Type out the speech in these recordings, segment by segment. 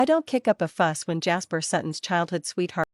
I don't kick up a fuss when Jasper Sutton's childhood sweetheart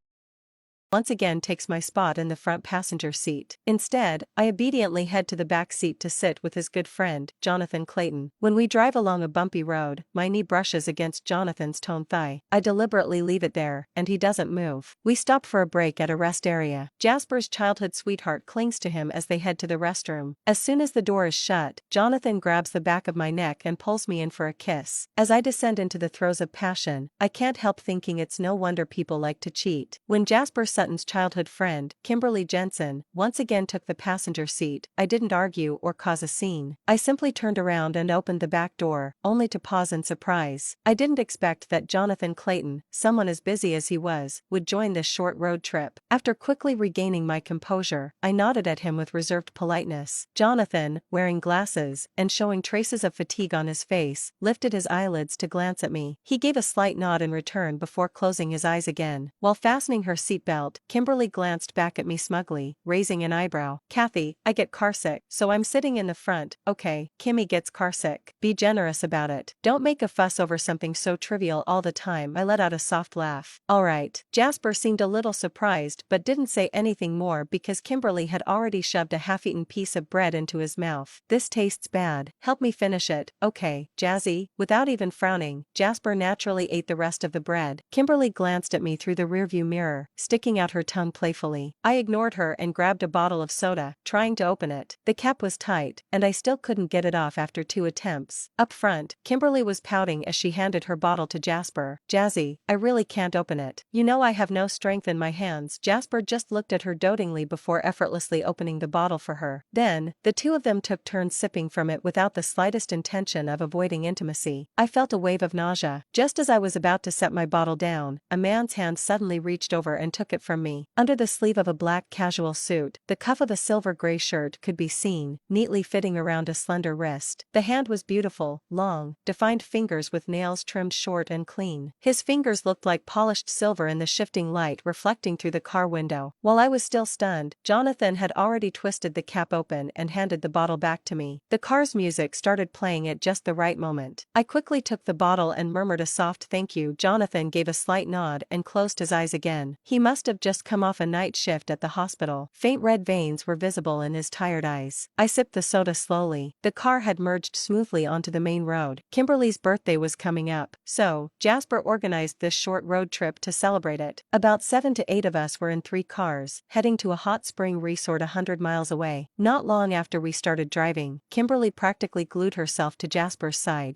once again takes my spot in the front passenger seat. Instead, I obediently head to the back seat to sit with his good friend, Jonathan Clayton. When we drive along a bumpy road, my knee brushes against Jonathan's toned thigh. I deliberately leave it there, and he doesn't move. We stop for a break at a rest area. Jasper's childhood sweetheart clings to him as they head to the restroom. As soon as the door is shut, Jonathan grabs the back of my neck and pulls me in for a kiss. As I descend into the throes of passion, I can't help thinking it's no wonder people like to cheat. When Jasper Sutton's childhood friend, Kimberly Jensen, once again took the passenger seat, I didn't argue or cause a scene. I simply turned around and opened the back door, only to pause in surprise. I didn't expect that Jonathan Clayton, someone as busy as he was, would join this short road trip. After quickly regaining my composure, I nodded at him with reserved politeness. Jonathan, wearing glasses and showing traces of fatigue on his face, lifted his eyelids to glance at me. He gave a slight nod in return before closing his eyes again. While fastening her seatbelt, Kimberly glanced back at me smugly, raising an eyebrow. "Kathy, I get carsick, so I'm sitting in the front." "Okay, Kimmy gets carsick. Be generous about it. Don't make a fuss over something so trivial all the time." I let out a soft laugh. "Alright." Jasper seemed a little surprised but didn't say anything more because Kimberly had already shoved a half-eaten piece of bread into his mouth. "This tastes bad. Help me finish it." "Okay, Jazzy." Without even frowning, Jasper naturally ate the rest of the bread. Kimberly glanced at me through the rearview mirror, sticking out her tongue playfully. I ignored her and grabbed a bottle of soda, trying to open it. The cap was tight, and I still couldn't get it off after 2 attempts. Up front, Kimberly was pouting as she handed her bottle to Jasper. "Jazzy, I really can't open it. You know I have no strength in my hands." Jasper just looked at her dotingly before effortlessly opening the bottle for her. Then, the two of them took turns sipping from it without the slightest intention of avoiding intimacy. I felt a wave of nausea. Just as I was about to set my bottle down, a man's hand suddenly reached over and took it from me. Under the sleeve of a black casual suit, the cuff of a silver-gray shirt could be seen, neatly fitting around a slender wrist. The hand was beautiful, long, defined fingers with nails trimmed short and clean. His fingers looked like polished silver in the shifting light reflecting through the car window. While I was still stunned, Jonathan had already twisted the cap open and handed the bottle back to me. The car's music started playing at just the right moment. I quickly took the bottle and murmured a soft thank you. Jonathan gave a slight nod and closed his eyes again. He must have just come off a night shift at the hospital. Faint red veins were visible in his tired eyes. I sipped the soda slowly. The car had merged smoothly onto the main road. Kimberly's birthday was coming up, so Jasper organized this short road trip to celebrate it. About 7 to 8 of us were in 3 cars, heading to a hot spring resort 100 miles away. Not long after we started driving, Kimberly practically glued herself to Jasper's side.